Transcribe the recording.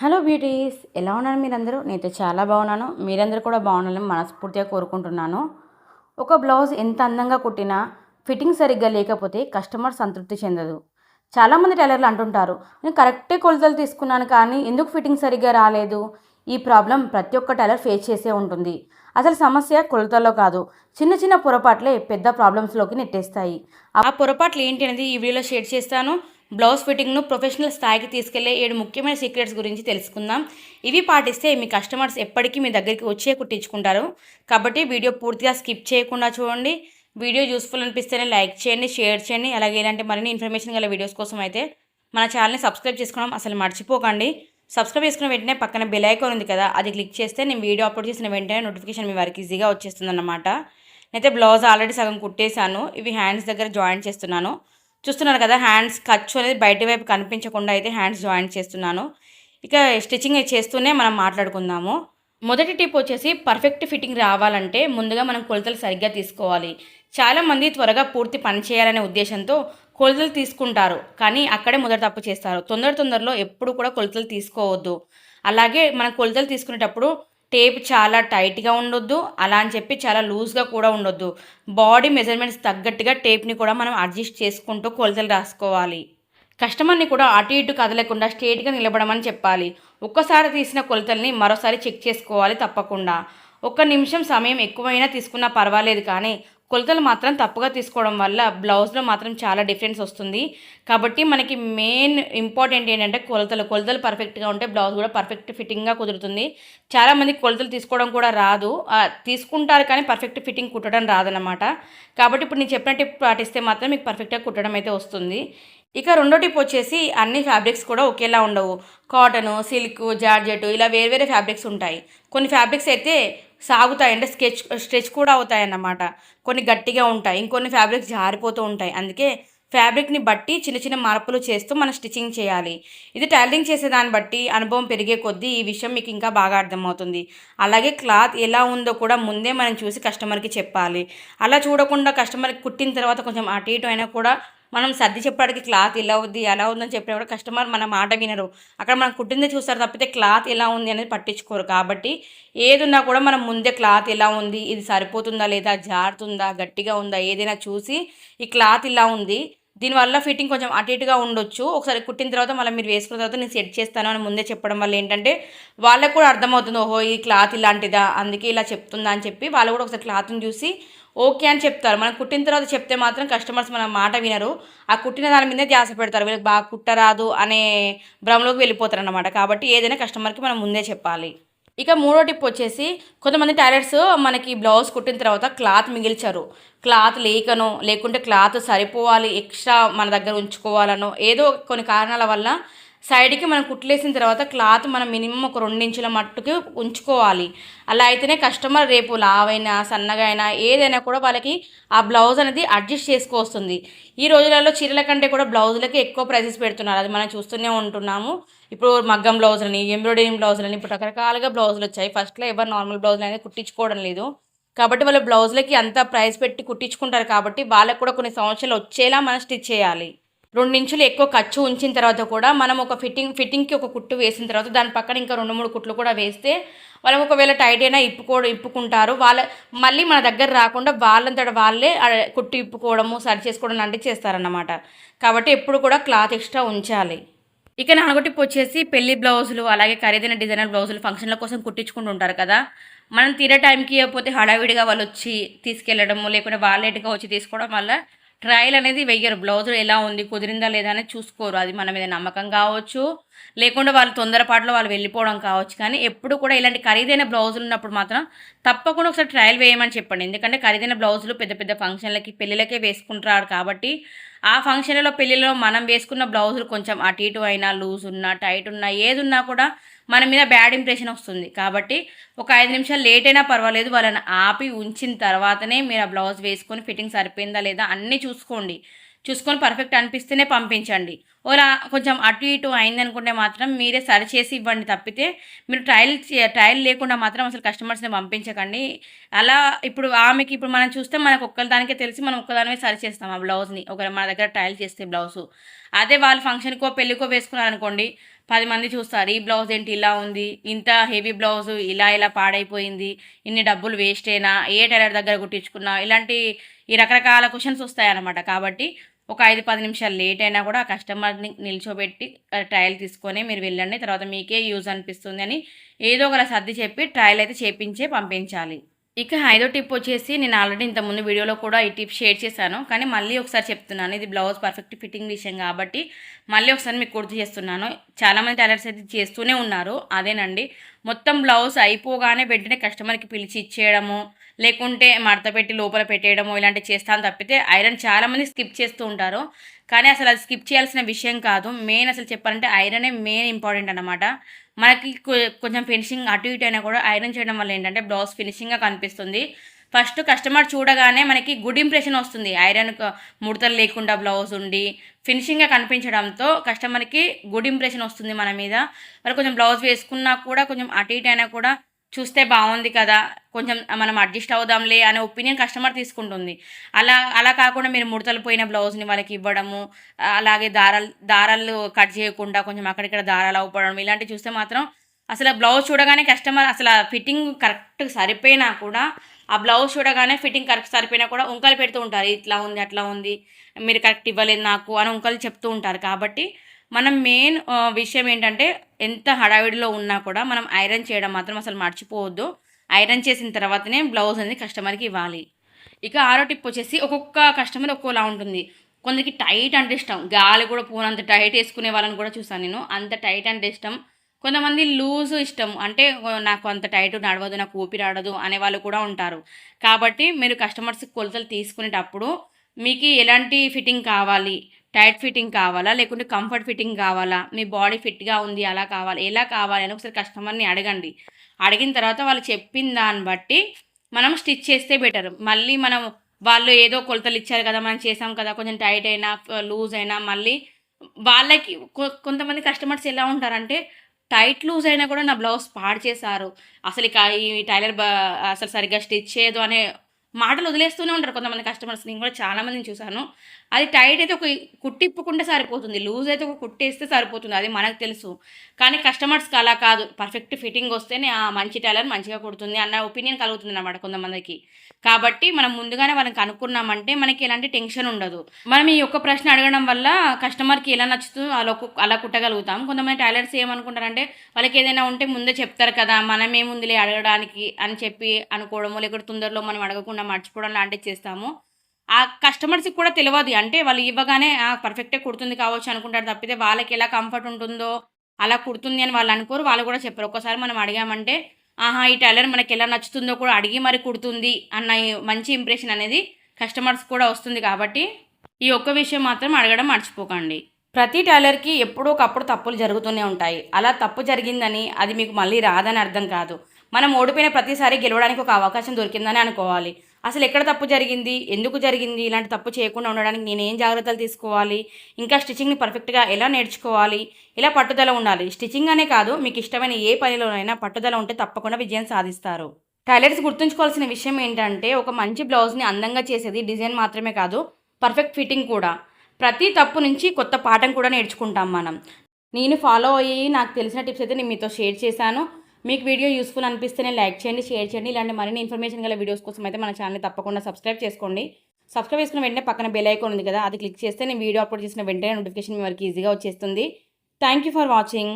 Hello beauties, ఎలా ఉన్నారు మీరందరూ? నేనైతే చాలా బాగున్నాను. మీరందరూ కూడా బాగుండాలని మనస్ఫూర్తిగా కోరుకుంటున్నాను. ఒక బ్లౌజ్ ఎంత అందంగా కుట్టినా ఫిట్టింగ్ సరిగ్గా లేకపోతే కస్టమర్ సంతృప్తి చెందదు. చాలామంది టైలర్లు అంటుంటారు, నేను కరెక్టే కొలతలు తీసుకున్నాను కానీ ఎందుకు ఫిట్టింగ్ సరిగ్గా రాలేదు. ఈ ప్రాబ్లం ప్రతి ఒక్క టైలర్ ఫేస్ చేసే ఉంటుంది. అసలు సమస్య కొలతల్లో కాదు, చిన్న చిన్న పొరపాట్లే పెద్ద ప్రాబ్లమ్స్లోకి నెట్టేస్తాయి. ఆ పొరపాట్లు ఏంటి అనేది ఈ వీడియోలో షేర్ చేస్తాను. బ్లౌజ్ ఫిట్టింగ్ను ప్రొఫెషనల్ స్థాయికి తీసుకెళ్లే 7 ముఖ్యమైన సీక్రెట్స్ గురించి తెలుసుకుందాం. ఇవి పాటిస్తే మీ కస్టమర్స్ ఎప్పటికీ మీ దగ్గరికి వచ్చే కుట్టించుకుంటారు. కాబట్టి వీడియో పూర్తిగా స్కిప్ చేయకుండా చూడండి. వీడియో యూస్ఫుల్ అనిపిస్తేనే లైక్ చేయండి, షేర్ చేయండి. అలాగే ఇలాంటి మరిన్ని ఇన్ఫర్మేషన్ గల వీడియోస్ కోసం అయితే మన ఛానల్ని సబ్స్క్రైబ్ చేసుకోవడం అసలు మర్చిపోకండి. సబ్స్క్రైబ్ చేసుకున్న వెంటనే పక్కన బెల్ ఐకాన్ ఉంది కదా, అది క్లిక్ చేస్తే నేను వీడియో అప్లోడ్ చేసిన వెంటనే నోటిఫికేషన్ మీ వారికి ఈజీగా వచ్చేస్తుందన్నమాట. నేనైతే బ్లౌజ్ ఆల్రెడీ సగం కుట్టేశాను. ఇవి హ్యాండ్స్ దగ్గర జాయిన్ చేస్తున్నాను. చూస్తున్నారు కదా, హ్యాండ్స్ ఖర్చు అనేది బయట వైపు కనిపించకుండా అయితే హ్యాండ్స్ జాయిన్ చేస్తున్నాను. ఇక స్టిచ్చింగ్ చేస్తూనే మనం మాట్లాడుకుందాము. మొదటి టిప్ వచ్చేసి, పర్ఫెక్ట్ ఫిట్టింగ్ రావాలంటే ముందుగా మనం కొలతలు సరిగ్గా తీసుకోవాలి. చాలామంది త్వరగా పూర్తి పని చేయాలనే ఉద్దేశంతో కొలతలు తీసుకుంటారు, కానీ అక్కడే మొదటి తప్పు చేస్తారు. తొందరలో ఎప్పుడు కూడా కొలతలు తీసుకోవద్దు. అలాగే మనం కొలతలు తీసుకునేటప్పుడు టేప్ చాలా టైట్గా ఉండొద్దు, అలా అని చెప్పి చాలా లూజ్గా కూడా ఉండొద్దు. బాడీ మెజర్మెంట్స్ తగ్గట్టుగా టేప్ని కూడా మనం అడ్జస్ట్ చేసుకుంటూ కొలతలు రాసుకోవాలి. కస్టమర్ని కూడా అటు ఇటు కదలకుండా స్ట్రేట్గా నిలబడమని చెప్పాలి. ఒక్కసారి తీసిన కొలతల్ని మరోసారి చెక్ చేసుకోవాలి తప్పకుండా. 1 నిమిషం సమయం ఎక్కువైనా తీసుకున్నా పర్వాలేదు, కానీ కొలతలు మాత్రం తప్పుగా తీసుకోవడం వల్ల బ్లౌజ్లో మాత్రం చాలా డిఫరెన్స్ వస్తుంది. కాబట్టి మనకి మెయిన్ ఇంపార్టెంట్ ఏంటంటే కొలతలు పర్ఫెక్ట్గా ఉంటే బ్లౌజ్ కూడా పర్ఫెక్ట్ ఫిట్టింగ్గా కుదురుతుంది. చాలామందికి కొలతలు తీసుకోవడం కూడా రాదు, తీసుకుంటారు కానీ పర్ఫెక్ట్ ఫిట్టింగ్ కుట్టడం రాదన్నమాట. కాబట్టి ఇప్పుడు నేను చెప్పిన టిప్ పాటిస్తే మాత్రం మీకు పర్ఫెక్ట్గా కుట్టడం అయితే వస్తుంది. ఇక రెండో టిప్ వచ్చేసి, అన్ని ఫ్యాబ్రిక్స్ కూడా ఒకేలా ఉండవు. కాటను, సిల్క్, జార్జెట్ ఇలా వేరే ఫ్యాబ్రిక్స్ ఉంటాయి. కొన్ని ఫ్యాబ్రిక్స్ అయితే సాగుతాయి, అంటే స్ట్రెచ్ కూడా అవుతాయి అన్నమాట. కొన్ని గట్టిగా ఉంటాయి, ఇంకొన్ని ఫ్యాబ్రిక్స్ జారిపోతూ ఉంటాయి. అందుకే ఫ్యాబ్రిక్ని బట్టి చిన్న చిన్న మార్పులు చేస్తూ మనం స్టిచ్చింగ్ చేయాలి. ఇది టైలరింగ్ చేసేదాన్ని బట్టి అనుభవం పెరిగే కొద్దీ ఈ విషయం మీకు ఇంకా బాగా అర్థమవుతుంది. అలాగే క్లాత్ ఎలా ఉందో కూడా ముందే మనం చూసి కస్టమర్కి చెప్పాలి. అలా చూడకుండా కస్టమర్కి కుట్టిన తర్వాత కొంచెం అటు ఇటు అయినా కూడా మనం సర్ది చెప్పడానికి క్లాత్ ఇలా ఉంది అలా ఉందని చెప్పినా కూడా కస్టమర్ మన మాట వినరు. అక్కడ మనం కుట్టిందే చూస్తారు తప్పితే క్లాత్ ఎలా ఉంది అనేది పట్టించుకోరు. కాబట్టి ఏదున్నా కూడా మనం ముందే క్లాత్ ఎలా ఉంది, ఇది సరిపోతుందా లేదా, జారుతుందా, గట్టిగా ఉందా, ఏదైనా చూసి ఈ క్లాత్ ఇలా ఉంది, దీనివల్ల ఫిట్టింగ్ కొంచెం అటు ఇటుగా ఉండొచ్చు, ఒకసారి కుట్టిన తర్వాత మళ్ళీ మీరు వేసుకున్న తర్వాత నేను సెట్ చేస్తాను అని ముందే చెప్పడం వల్ల ఏంటంటే వాళ్ళకు కూడా అర్థమవుతుంది, ఓహో ఈ క్లాత్ ఇలాంటిదా అందుకే ఇలా చెప్తుందా అని చెప్పి వాళ్ళు కూడా ఒకసారి క్లాత్ని చూసి ఓకే అని చెప్తారు. మనం కుట్టిన తర్వాత చెప్తే మాత్రం కస్టమర్స్ మన మాట వినరు. ఆ కుట్టిన దాని మీదే ధ్యాస పెడతారు, వీళ్ళకి బాగా కుట్టరాదు అనే భ్రమలోకి వెళ్ళిపోతారు అన్నమాట. కాబట్టి ఏదైనా కస్టమర్కి మనం ముందే చెప్పాలి. ఇక మూడో టిప్ వచ్చేసి, కొంతమంది టైలర్స్ మనకి బ్లౌజ్ కుట్టిన తర్వాత క్లాత్ మిగిల్చారు. క్లాత్ లేకనో లేకుంటే క్లాత్ సరిపోవాలి ఎక్స్ట్రా మన దగ్గర ఉంచుకోవాలనో ఏదో కొన్ని కారణాల వల్ల సైడ్కి మనం కుట్లేసిన తర్వాత క్లాత్ మనం మినిమం ఒక 2 ఇంచుల మట్టుకు ఉంచుకోవాలి. అలా అయితేనే కస్టమర్ రేపు లావైనా సన్నగా అయినా ఏదైనా కూడా వాళ్ళకి ఆ బ్లౌజ్ అనేది అడ్జస్ట్ చేసుకోవస్తుంది. ఈ రోజులలో చీరల కంటే కూడా బ్లౌజులకి ఎక్కువ ప్రైసెస్ పెడుతున్నారు, అది మనం చూస్తూనే ఉంటున్నాము. ఇప్పుడు మగ్గం బ్లౌజులని, ఎంబ్రాయిడరింగ్ బ్లౌజులని, ఇప్పుడు రకరకాలుగా బ్లౌజులు వచ్చాయి. ఫస్ట్లో ఎవరు నార్మల్ బ్లౌజులు అనేది కుట్టించుకోవడం లేదు. కాబట్టి వాళ్ళ బ్లౌజులకి అంత ప్రైస్ పెట్టి కుట్టించుకుంటారు. కాబట్టి వాళ్ళకు కూడా కొన్ని సంవత్సరాలు వచ్చేలా మనం స్టిచ్ చేయాలి. 2 ఇంచులు ఎక్కువ ఖర్చు ఉంచిన తర్వాత కూడా మనం ఒక ఫిట్టింగ్కి ఒక కుట్టు వేసిన తర్వాత దాని పక్కన ఇంకా 2-3 కుట్లు కూడా వేస్తే వాళ్ళకి ఒకవేళ టైట్ అయినా ఇప్పుకుంటారు. మళ్ళీ మన దగ్గర రాకుండా వాళ్ళంతట వాళ్ళే కుట్టు ఇప్పుకోవడము, సరి చేసుకోవడం లాంటివి చేస్తారన్నమాట. కాబట్టి ఎప్పుడు కూడా క్లాత్ ఎక్స్ట్రా ఉంచాలి. ఇక నాలుగో టిప్ వచ్చేసి, పెళ్లి బ్లౌజులు అలాగే ఖరీదైన డిజైనర్ బ్లౌజులు ఫంక్షన్ల కోసం కుట్టించుకుంటూ ఉంటారు కదా. మనం తీరే టైంకి ఇవ్వకపోతే హడావిడిగా వాళ్ళు వచ్చి తీసుకెళ్ళడము, లేకుంటే వాళ్ళేటుగా వచ్చి తీసుకోవడం వల్ల ట్రయల్ అనేది వెయ్యరు. బ్లౌజ్ ఎలా ఉంది, కుదిరిందా లేదా అనేది చూసుకోరు. అది మన మీద నమ్మకం కావచ్చు, లేకుండా వాళ్ళు తొందరపాటులో వాళ్ళు వెళ్ళిపోవడం కావచ్చు. కానీ ఎప్పుడు కూడా ఇలాంటి ఖరీదైన బ్లౌజులు ఉన్నప్పుడు మాత్రం తప్పకుండా ఒకసారి ట్రయల్ వేయమని చెప్పండి. ఎందుకంటే ఖరీదైన బ్లౌజులు పెద్ద పెద్ద ఫంక్షన్లకి, పెళ్ళిళ్ళకే వేసుకుంటారు. కాబట్టి ఆ ఫంక్షన్లలో, పెళ్ళిలో మనం వేసుకున్న బ్లౌజులు కొంచెం అటు ఇటు అయినా, లూజ్ ఉన్నా, టైట్ ఉన్నా, ఏది ఉన్నా కూడా మన మీద బ్యాడ్ ఇంప్రెషన్ వస్తుంది. కాబట్టి ఒక 5 నిమిషాలు లేట్ అయినా పర్వాలేదు, వాళ్ళని ఆపి ఉంచిన తర్వాతనే మీరు ఆ బ్లౌజ్ వేసుకొని ఫిట్టింగ్ సరిపోయిందా లేదా అన్నీ చూసుకొని పర్ఫెక్ట్ అనిపిస్తేనే పంపించండి. ఓలా కొంచెం అటు ఇటు అయిందనుకుంటే మాత్రం మీరే సరి చేసి ఇవ్వండి తప్పితే మీరు ట్రయల్ లేకుండా మాత్రం అసలు కస్టమర్స్ని పంపించకండి. అలా ఇప్పుడు మనం చూస్తే మనకు ఒక్కదానికే తెలిసి మనం ఒక్కదానివే సరి చేస్తాం ఆ బ్లౌజ్ని, మన దగ్గర ట్రయల్ చేస్తే బ్లౌజు. అదే వాళ్ళు ఫంక్షన్కో పెళ్ళికో వేసుకున్నారనుకోండి, 10 మంది చూస్తారు. ఈ బ్లౌజ్ ఏంటి ఇలా ఉంది, ఇంత హెవీ బ్లౌజ్ ఇలా పాడైపోయింది, ఇన్ని డబ్బులు వేస్టేనా, ఏ టైలర్ దగ్గర కుట్టించుకున్నా, ఇలాంటి ఈ రకరకాల క్వశ్చన్స్ వస్తాయన్నమాట. కాబట్టి ఒక 5-10 నిమిషాలు లేట్ అయినా కూడా ఆ కస్టమర్ని నిల్చోబెట్టి ట్రయల్ తీసుకొని మీరు వెళ్ళండి. తర్వాత మీకే యూజ్ అనిపిస్తుంది అని ఏదో ఒకలా సర్ది చెప్పి ట్రయల్ అయితే చేపించే పంపించాలి. ఇక ఐదో టిప్ వచ్చేసి, నేను ఆల్రెడీ ఇంతకుముందు వీడియోలో కూడా ఈ టిప్ షేర్ చేశాను, కానీ మళ్ళీ ఒకసారి చెప్తున్నాను. ఇది బ్లౌజ్ పర్ఫెక్ట్ ఫిట్టింగ్ విషయం కాబట్టి మళ్ళీ ఒకసారి మీకు గుర్తు చేస్తున్నాను. చాలామంది టైలర్స్ అయితే చేస్తూనే ఉన్నారు. అదేనండి, మొత్తం బ్లౌజ్ అయిపోగానే వెంటనే కస్టమర్కి పిలిచి ఇచ్చేయడము, లేకుంటే మడత పెట్టి లోపల పెట్టేయడము ఇలాంటివి చేస్తాను తప్పితే ఐరన్ చాలామంది స్కిప్ చేస్తూ ఉంటారు. కానీ అసలు అది స్కిప్ చేయాల్సిన విషయం కాదు. మెయిన్ అసలు చెప్పాలంటే ఐరనే మెయిన్ ఇంపార్టెంట్ అనమాట. మనకి కొంచెం ఫినిషింగ్ అటు ఇటు అయినా కూడా ఐరన్ చేయడం వల్ల ఏంటంటే బ్లౌజ్ ఫినిషింగ్గా కనిపిస్తుంది. ఫస్ట్ కస్టమర్ చూడగానే మనకి గుడ్ ఇంప్రెషన్ వస్తుంది. ఐరన్ ముడతలు లేకుండా బ్లౌజ్ ఉండి ఫినిషింగ్గా కనిపించడంతో కస్టమర్కి గుడ్ ఇంప్రెషన్ వస్తుంది మన మీద. మరి కొంచెం బ్లౌజ్ వేసుకున్నా కూడా కొంచెం అటు ఇటు అయినా కూడా చూస్తే బాగుంది కదా, కొంచెం మనం అడ్జస్ట్ అవుదాంలే అనే ఒపీనియన్ కస్టమర్ తీసుకుంటుంది. అలా కాకుండా మీరు ముడతలు పోయిన బ్లౌజ్ని వాళ్ళకి ఇవ్వడము, అలాగే దారాలు కట్ చేయకుండా కొంచెం అక్కడిక్కడ దారాలు అవ్వడం ఇలాంటివి చూస్తే మాత్రం అసలు బ్లౌజ్ చూడగానే కస్టమర్ అసలు ఫిట్టింగ్ కరెక్ట్ సరిపోయినా కూడా, ఆ బ్లౌజ్ చూడగానే ఫిట్టింగ్ కరెక్ట్ సరిపోయినా కూడా ఉంకలు పెడుతూ ఉంటారు. ఇట్లా ఉంది, అట్లా ఉంది, మీరు కరెక్ట్ ఇవ్వలేదు నాకు అని ఉంకలు చెప్తూ ఉంటారు. కాబట్టి మనం మెయిన్ విషయం ఏంటంటే, ఎంత హడావిడిలో ఉన్నా కూడా మనం ఐరన్ చేయడం మాత్రం అసలు మర్చిపోవద్దు. ఐరన్ చేసిన తర్వాతనే బ్లౌజ్ అనేది కస్టమర్కి ఇవ్వాలి. ఇక ఆరో టిప్ వచ్చేసి, ఒక్కొక్క కస్టమర్ ఒక్కోలా ఉంటుంది. కొందరికి టైట్ అంటే ఇష్టం, గాలి కూడా పోనంత టైట్ వేసుకునే వాళ్ళని కూడా చూసాను నేను. అంత టైట్ అంటే ఇష్టం. కొంతమంది లూజ్ ఇష్టం, అంటే నాకు అంత టైట్ నడవదు, నాకు ఊపిరాడదు అనే వాళ్ళు కూడా ఉంటారు. కాబట్టి మీరు కస్టమర్స్ కొలతలు తీసుకునేటప్పుడు మీకు ఎలాంటి ఫిట్టింగ్ కావాలి, టైట్ ఫిట్టింగ్ కావాలా, లేకుంటే కంఫర్ట్ ఫిట్టింగ్ కావాలా, మీ బాడీ ఫిట్గా ఉంది అలా కావాలి, ఎలా కావాలి అని ఒకసారి కస్టమర్ని అడగండి. అడిగిన తర్వాత వాళ్ళు చెప్పిన దాన్ని బట్టి మనం స్టిచ్ చేస్తే బెటర్. మళ్ళీ మనం వాళ్ళు ఏదో కొలతలు ఇచ్చారు కదా, మనం చేసాం కదా, కొంచెం టైట్ అయినా లూజ్ అయినా మళ్ళీ వాళ్ళకి కొంతమంది కస్టమర్స్ ఎలా ఉంటారంటే, టైట్ లూజ్ అయినా కూడా నా బ్లౌజ్ పాడు చేశారు, అసలు ఇక ఈ టైలర్ అసలు సరిగ్గా స్టిచ్ చేయదు అనే మాటలు వదిలేస్తూనే ఉంటారు కొంతమంది కస్టమర్స్. నేను కూడా చాలామందిని చూశాను. అది టైట్ అయితే ఒక కుట్టిప్పుకుంటే సరిపోతుంది, లూజ్ అయితే ఒక కుట్టేస్తే సరిపోతుంది, అది మనకు తెలుసు. కానీ కస్టమర్స్కి అలా కాదు, పర్ఫెక్ట్ ఫిట్టింగ్ వస్తేనే మంచి టైలర్ మంచిగా కుడుతుంది అన్న ఒపీనియన్ కలుగుతుంది అన్నమాట కొంతమందికి. కాబట్టి మనం ముందుగానే వాళ్ళకి కనుక్కున్నామంటే మనకి ఎలాంటి టెన్షన్ ఉండదు. మనం ఈ ఒక్క ప్రశ్న అడగడం వల్ల కస్టమర్కి ఎలా నచ్చుతుందో అలా కుట్టగలుగుతాం. కొంతమంది టైలర్స్ ఏమనుకుంటారంటే, వాళ్ళకి ఏదైనా ఉంటే ముందే చెప్తారు కదా, మనం ఏముందిలే అడగడానికి అని చెప్పి అనుకోవడము, లేకపోతే తొందరలో మనం అడగకుండా మర్చిపోవడం లాంటివి చేస్తాము. ఆ కస్టమర్స్కి కూడా తెలియదు, అంటే వాళ్ళు ఇవ్వగానే పర్ఫెక్టే కుడుతుంది కావచ్చు అనుకుంటారు తప్పితే, వాళ్ళకి ఎలా కంఫర్ట్ ఉంటుందో అలా కుడుతుంది అని వాళ్ళు అనుకోరు, వాళ్ళు కూడా చెప్పరు. ఒక్కసారి మనం అడిగామంటే, ఆహా ఈ టైలర్ మనకి ఎలా నచ్చుతుందో కూడా అడిగి మరి కుడుతుంది అన్న మంచి ఇంప్రెషన్ అనేది కస్టమర్స్ కూడా వస్తుంది. కాబట్టి ఈ ఒక్క విషయం మాత్రం అడగడం మర్చిపోకండి. ప్రతి టైలర్కి ఎప్పుడో ఒకప్పుడు తప్పులు జరుగుతూనే ఉంటాయి. అలా తప్పు జరిగిందని అది మీకు మళ్ళీ రాదని అర్థం కాదు. మనం ఓడిపోయిన ప్రతిసారి గెలవడానికి ఒక అవకాశం దొరికిందని అనుకోవాలి. అసలు ఎక్కడ తప్పు జరిగింది, ఎందుకు జరిగింది, ఇలాంటి తప్పు చేయకుండా ఉండడానికి నేనేం జాగ్రత్తలు తీసుకోవాలి, ఇంకా స్టిచ్చింగ్ని పర్ఫెక్ట్గా ఎలా నేర్చుకోవాలి, ఇలా పట్టుదల ఉండాలి. స్టిచ్చింగ్ అనే కాదు, మీకు ఇష్టమైన ఏ పనిలోనైనా పట్టుదల ఉంటే తప్పకుండా విజయం సాధిస్తారు. టైలర్స్ గుర్తుంచుకోవాల్సిన విషయం ఏంటంటే, ఒక మంచి బ్లౌజ్ని అందంగా చేసేది డిజైన్ మాత్రమే కాదు, పర్ఫెక్ట్ ఫిట్టింగ్ కూడా. ప్రతి తప్పు నుంచి కొత్త పాఠం కూడా నేర్చుకుంటాం మనం. నేను ఫాలో అయ్యి నాకు తెలిసిన టిప్స్ అయితే నేను మీతో షేర్ చేశాను. మీకు వీడియో యూస్ఫుల్ అనిపిస్తేనే లైక్ చేయండి, షేర్ చేయండి. ఇలాంటి మరిన్ని ఇన్ఫర్మేషన్ గల వీడియోస్ కోసం అయితే మన ఛానల్ని తప్పకుండా సబ్స్క్రైబ్ చేసుకోండి. సబ్స్క్రైబ్ చేసుకున్న వెంటనే పక్కన బెల్ ఐకాన్ ఉంది కదా, అది క్లిక్ చేస్తే నేను వీడియో అప్లోడ్ చేసిన వెంటనే నోటిఫికేషన్ మీ వరకు ఈజీగా వచ్చేస్తుంది. Thank you for watching.